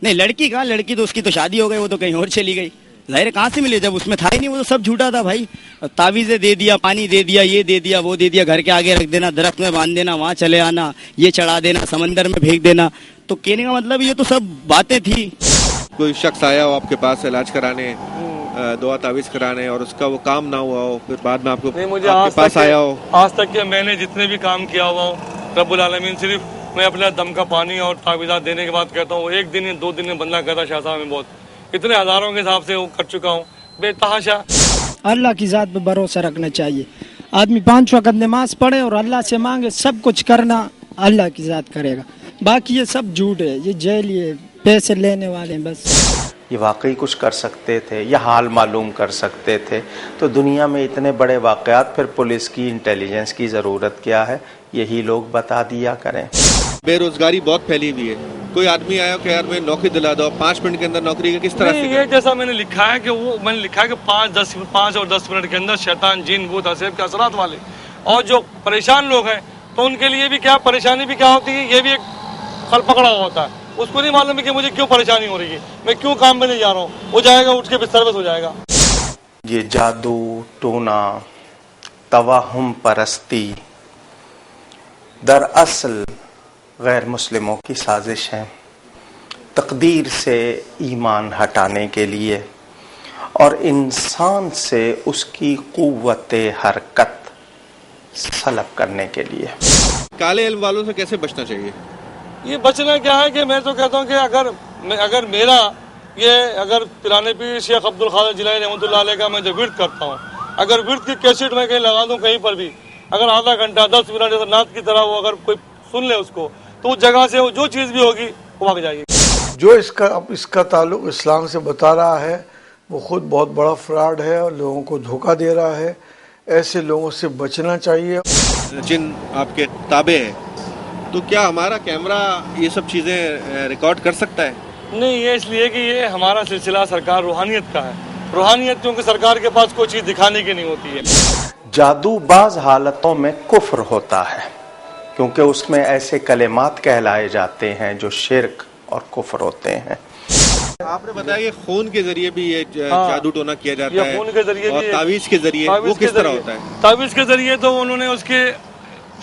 نہیں لڑکی کہاں, لڑکی تو اس کی تو شادی ہو گئی, وہ تو کہیں اور چلی گئی. ظاہر کہاں سے ملے, جب اس میں تھا ہی نہیں, وہ تو سب جھوٹا تھا بھائی. تعویذیں دے دیا, پانی دے دیا, یہ دے دیا, وہ دے دیا, گھر کے آگے رکھ دینا, درخت میں باندھ دینا, وہاں چلے آنا, یہ چڑھا دینا, سمندر میں پھینک دینا. تو کہنے کا مطلب یہ تو سب باتیں تھی. کوئی شخص آیا ہو آپ کے پاس علاج کرانے, دعا تعویذ کرانے, اور اس کا وہ کام نہ ہوا ہو, پھر بعد میں آپ کے پاس آیا ہو؟ آج تک کہ میں نے جتنے بھی کام کیا ہوا ہوں رب العالمین, صرف میں اپنا دم کا پانی اور تعویذات دینے کے بعد کہتا ہوں, ایک دن 2 دن میں بندہ کہتا شاہ صاحب میں بہت اتنے ہزاروں کے حساب سے وہ کر چکا ہوں بے تحاشا. اللہ کی ذات پہ بھروسہ رکھنا چاہیے. آدمی 5 وقت نماز پڑھے اور اللہ سے مانگے, سب کچھ کرنا اللہ کی ذات کرے گا. باقی یہ سب جھوٹ ہے, یہ جیل, یہ پیسے لینے والے ہیں بس. یہ واقعی کچھ کر سکتے تھے, یہ حال معلوم کر سکتے تھے, تو دنیا میں اتنے بڑے واقعات پھر پولیس کی انٹیلیجنس کی ضرورت کیا ہے, یہی لوگ بتا دیا کریں. بے روزگاری بہت پھیلی ہوئی ہے, کوئی آدمی آیا کہ یار میں نوکری دلا دو, 5 منٹ کے اندر نوکری کا کس طرح سے؟ یہ جیسا میں نے لکھا ہے کہ وہ میں نے لکھا ہے کہ 5 اور 10 منٹ کے اندر شیطان, جن, بھوت, حسیب کے اثرات والے اور جو پریشان لوگ ہیں, تو ان کے لیے بھی کیا پریشانی بھی کیا ہوتی ہے, یہ بھی ایک پھل پکڑا ہوا ہوتا ہے. اس کو نہیں معلوم ہے کہ مجھے کیوں پریشانی ہو رہی ہے, میں کیوں کام میں نہیں جا رہا ہوں, وہ جائے گا اٹھ کے بستر بس ہو جائے گا. یہ جادو ٹونا, توہم پرستی دراصل غیر مسلموں کی سازش ہے, تقدیر سے ایمان ہٹانے کے لیے اور انسان سے اس کی قوت حرکت سلب کرنے کے لیے. کالے علم والوں سے کیسے بچنا چاہیے؟ یہ بچنا کیا ہے کہ میں تو کہتا ہوں کہ اگر میرا یہ اگر پرانے پیر شیخ عبد القادر جیلانی رحمۃ اللہ علیہ کا میں جو ورد کرتا ہوں, اگر ورد کی کیسٹ میں کہیں لگا دوں کہیں پر بھی, اگر آدھا گھنٹہ 10 منٹ جیسے نعت کی طرح وہ اگر کوئی سن لے اس کو, تو اس جگہ سے جو چیز بھی ہوگی وہ بھاگ جائے گی. جو اس کا تعلق اسلام سے بتا رہا ہے وہ خود بہت بڑا فراڈ ہے اور لوگوں کو دھوکہ دے رہا ہے. ایسے لوگوں سے بچنا چاہیے. جن آپ کے تابع ہے, تو کیا ہمارا کیمرہ یہ سب چیزیں ریکارڈ کر سکتا ہے؟ نہیں, یہ اس لیے کہ یہ ہمارا سلسلہ سرکار روحانیت کا ہے. روحانیت کیونکہ سرکار کے پاس کوئی چیز دکھانے کی نہیں ہوتی ہے. جادو بعض حالتوں میں کفر ہوتا ہے کیونکہ اس میں ایسے کلمات کہلائے جاتے ہیں جو شرک اور کفر ہوتے ہیں. آپ نے بتایا کہ خون کے ذریعے بھی یہ جادو ٹونا کیا جاتا ہے, اور تعویذ کے ذریعے وہ کس طرح ہوتا ہے؟ تعویذ کے ذریعے تو انہوں نے اس کے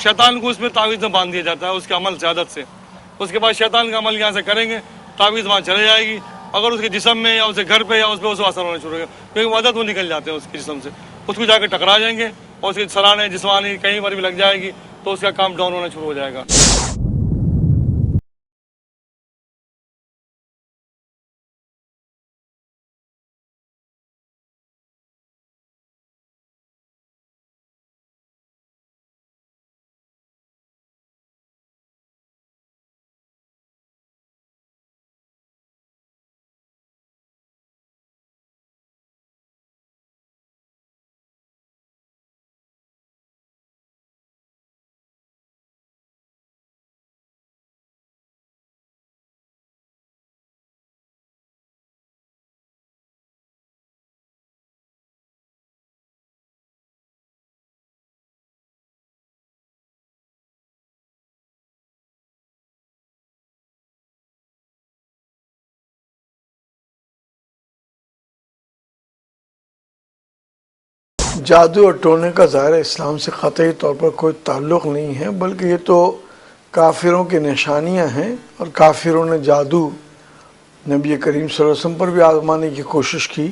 شیطان کو اس میں تعویذ میں باندھ دیا جاتا ہے, اس کے عمل سے, عادت سے. اس کے بعد شیطان کا عمل یہاں سے کریں گے, تعویذ وہاں چلے جائے گی, اگر اس کے جسم میں یا اس کے گھر پہ یا اس پہ اس اثر ہونا شروع ہو گیا, کیونکہ عادت وہ نکل جاتے ہیں اس کے جسم سے, اس کو جا کے ٹکرا جائیں گے اور اس کی سلانے جسمانی کہیں پر بھی لگ جائے گی تو اس کا کام ڈاؤن ہونا شروع ہو جائے گا. جادو اور ٹونے کا ظاہر اسلام سے قطعی طور پر کوئی تعلق نہیں ہے, بلکہ یہ تو کافروں کی نشانیاں ہیں, اور کافروں نے جادو نبی کریم صلی اللہ علیہ وسلم پر بھی آزمانے کی کوشش کی.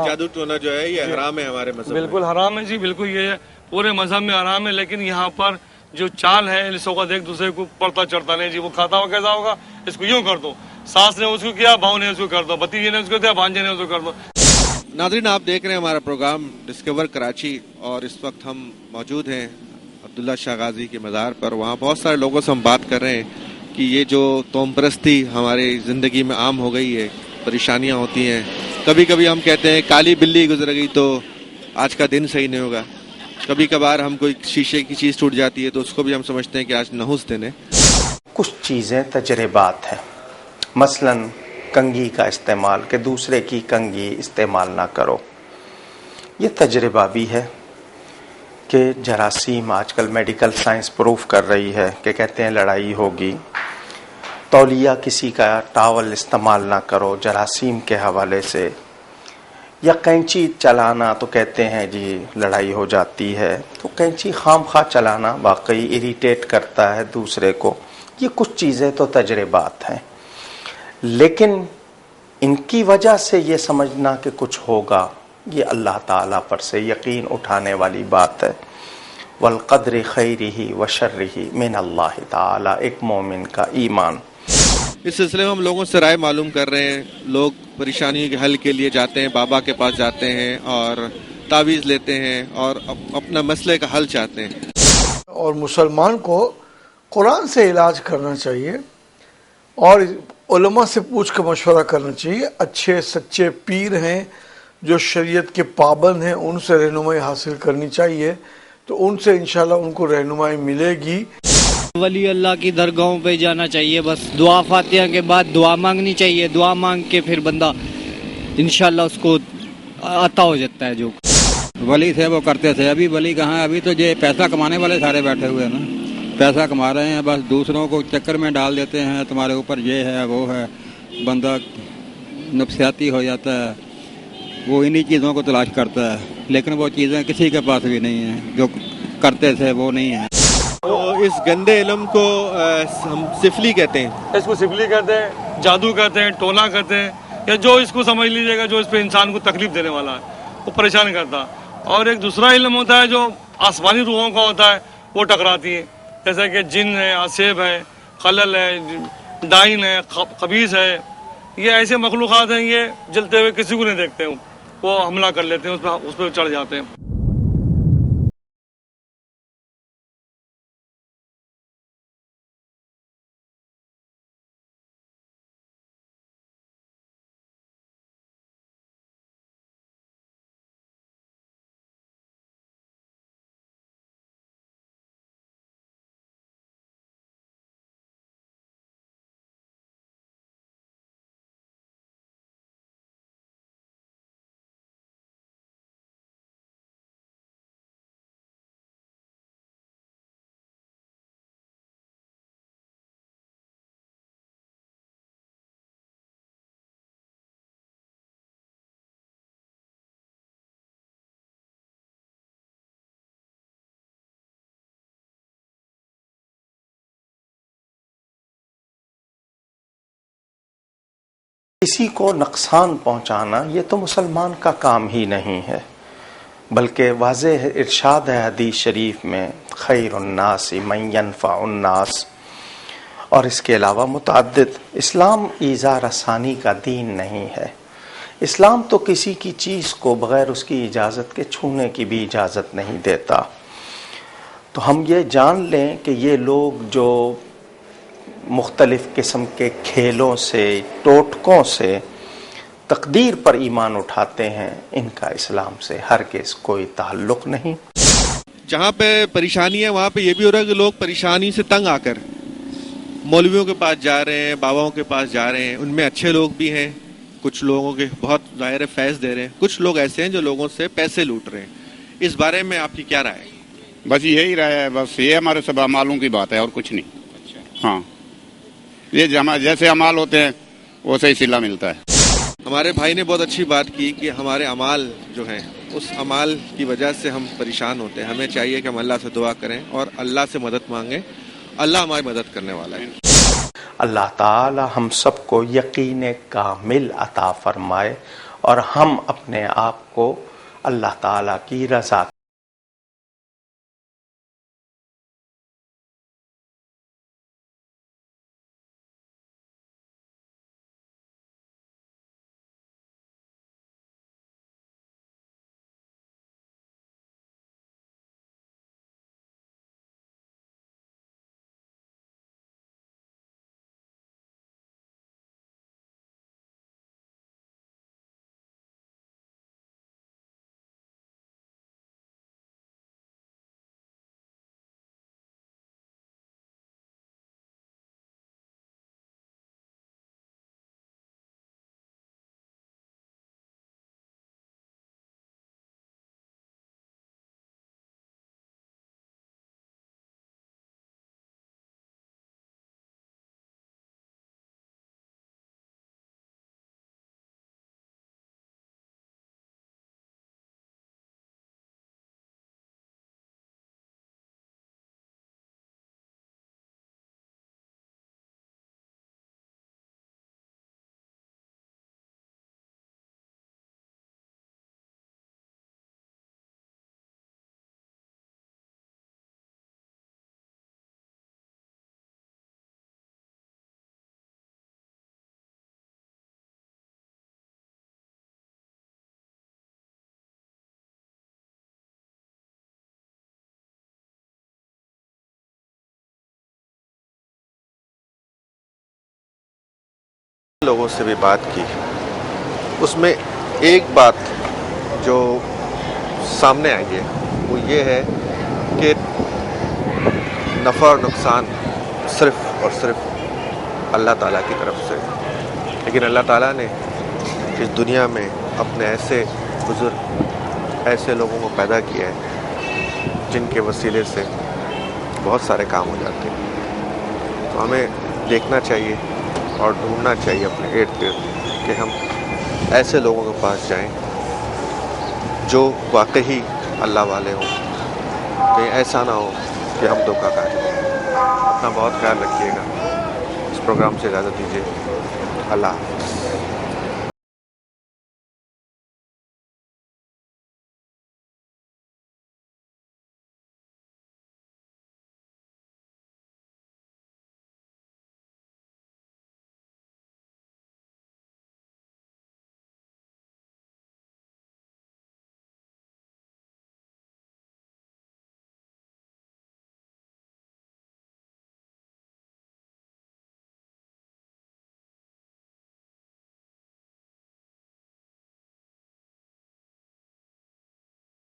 جادو ٹونا جو ہے یہ حرام ہے ہمارے مذہب میں. بالکل حرام ہے جی, بالکل یہ پورے مذہب میں حرام ہے. لیکن یہاں پر جو چال ہے اس وقت ایک دوسرے کو پڑتا چڑھتا نہیں, جی وہ کھاتا ہوا کیسا ہوگا, اس کو یوں کر دو, ساس نے اس کو کیا, بہو نے اس کو کر دو, بھتیجے نے اس کو دیا, بھانجے نے اس کو کر دو. ناظرین, آپ دیکھ رہے ہیں ہمارا پروگرام ڈسکور کراچی, اور اس وقت ہم موجود ہیں عبداللہ شاہ غازی کے مزار پر. وہاں بہت سارے لوگوں سے ہم بات کر رہے ہیں کہ یہ جو توم پرستی ہماری زندگی میں عام ہو گئی ہے, پریشانیاں ہوتی ہیں. کبھی کبھی ہم کہتے ہیں کالی بلی گزر گئی تو آج کا دن صحیح نہیں ہوگا. کبھی کبھار ہم کوئی شیشے کی چیز ٹوٹ جاتی ہے تو اس کو بھی ہم سمجھتے ہیں کہ آج نحوس دن ہے. کچھ چیزیں تجربات ہیں, مثلاً کنگھی کا استعمال, کہ دوسرے کی کنگھی استعمال نہ کرو. یہ تجربہ بھی ہے کہ جراثیم آج کل میڈیکل سائنس پروف کر رہی ہے کہ کہتے ہیں لڑائی ہوگی تولیہ کسی کا ٹاول استعمال نہ کرو جراثیم کے حوالے سے، یا کینچی چلانا تو کہتے ہیں جی لڑائی ہو جاتی ہے، تو کینچی خام خواہ چلانا واقعی اریٹیٹ کرتا ہے دوسرے کو. یہ کچھ چیزیں تو تجربات ہیں، لیکن ان کی وجہ سے یہ سمجھنا کہ کچھ ہوگا، یہ اللہ تعالیٰ پر سے یقین اٹھانے والی بات ہے. والقدر خیرہ وشرہ من اللہ تعالیٰ ایک مومن کا ایمان. اس سلسلے میں ہم لوگوں سے رائے معلوم کر رہے ہیں. لوگ پریشانیوں کے حل کے لیے جاتے ہیں، بابا کے پاس جاتے ہیں اور تعویذ لیتے ہیں اور اپنا مسئلے کا حل چاہتے ہیں. اور مسلمان کو قرآن سے علاج کرنا چاہیے اور علماء سے پوچھ کے مشورہ کرنا چاہیے. اچھے سچے پیر ہیں جو شریعت کے پابند ہیں، ان سے رہنمائی حاصل کرنی چاہیے، تو ان سے انشاءاللہ ان کو رہنمائی ملے گی. ولی اللہ کی درگاہوں پہ جانا چاہیے، بس دعا فاتحہ کے بعد دعا مانگنی چاہیے. دعا مانگ کے پھر بندہ انشاءاللہ اس کو عطا ہو جاتا ہے. جو ولی تھے وہ کرتے تھے، ابھی ولی کہاں ہے؟ ابھی تو یہ پیسہ کمانے والے سارے بیٹھے ہوئے ہیں نا، پیسہ کما رہے ہیں، بس دوسروں کو چکر میں ڈال دیتے ہیں، تمہارے اوپر یہ ہے وہ ہے، بندہ نفسیاتی ہو جاتا ہے. وہ انہی چیزوں کو تلاش کرتا ہے، لیکن وہ چیزیں کسی کے پاس بھی نہیں ہیں، جو کرتے تھے وہ نہیں ہیں. تو اس گندے علم کو ہم سفلی کہتے ہیں. اس کو سفلی کہتے ہیں، جادو کہتے ہیں، ٹونا کہتے ہیں، یا جو اس کو سمجھ لیجیے گا جو اس پہ انسان کو تکلیف دینے والا ہے، وہ پریشان کرتا. اور ایک دوسرا علم ہوتا ہے جو آسمانی روحوں کا ہوتا ہے، وہ ٹکراتی ہیں، جیسے کہ جن ہے، آصف ہے، خلل ہے، ڈائن ہے، خبیث ہے. یہ ایسے مخلوقات ہیں، یہ جلتے ہوئے کسی کو نہیں دیکھتے ہیں، وہ حملہ کر لیتے ہیں، اس پہ چڑھ جاتے ہیں. کسی کو نقصان پہنچانا یہ تو مسلمان کا کام ہی نہیں ہے، بلکہ واضح ارشاد ہے حدیث شریف میں خیر الناس من ینفع الناس، اور اس کے علاوہ متعدد. اسلام ایذا رسانی کا دین نہیں ہے. اسلام تو کسی کی چیز کو بغیر اس کی اجازت کے چھونے کی بھی اجازت نہیں دیتا. تو ہم یہ جان لیں کہ یہ لوگ جو مختلف قسم کے کھیلوں سے، ٹوٹکوں سے تقدیر پر ایمان اٹھاتے ہیں، ان کا اسلام سے ہرگز کوئی تعلق نہیں. جہاں پہ پریشانی ہے وہاں پہ یہ بھی ہو رہا ہے کہ لوگ پریشانی سے تنگ آ کر مولویوں کے پاس جا رہے ہیں، باباؤں کے پاس جا رہے ہیں. ان میں اچھے لوگ بھی ہیں، کچھ لوگوں کے بہت ظاہر فیض دے رہے ہیں، کچھ لوگ ایسے ہیں جو لوگوں سے پیسے لوٹ رہے ہیں. اس بارے میں آپ کی کیا رائے ہے؟ بس یہی رائے ہے، بس یہ ہمارے سب اعمالوں کی بات ہے اور کچھ نہیں. ہاں، یہ جیسے اعمال ہوتے ہیں ویسے ہی صلہ ملتا ہے. ہمارے بھائی نے بہت اچھی بات کی کہ ہمارے اعمال جو ہیں اس اعمال کی وجہ سے ہم پریشان ہوتے ہیں. ہمیں چاہیے کہ ہم اللہ سے دعا کریں اور اللہ سے مدد مانگیں. اللہ ہماری مدد کرنے والا ہے. اللہ تعالی ہم سب کو یقین کامل عطا فرمائے اور ہم اپنے آپ کو اللہ تعالی کی رضا لوگوں سے بھی بات کی، اس میں ایک بات جو سامنے آئی ہے وہ یہ ہے کہ نفع اور نقصان صرف اور صرف اللہ تعالیٰ کی طرف سے، لیکن اللہ تعالیٰ نے اس دنیا میں اپنے ایسے بزرگ، ایسے لوگوں کو پیدا کیا ہے جن کے وسیلے سے بہت سارے کام ہو جاتے ہیں. تو ہمیں دیکھنا چاہیے اور ڈھونڈنا چاہیے اپنے ارد گرد کہ ہم ایسے لوگوں کے پاس جائیں جو واقعی اللہ والے ہوں. کہیں ایسا نہ ہو کہ ہم دھوکہ کھا جائیں. اپنا بہت خیال رکھیے گا. اس پروگرام سے اجازت دیجیے. اللہ حافظ.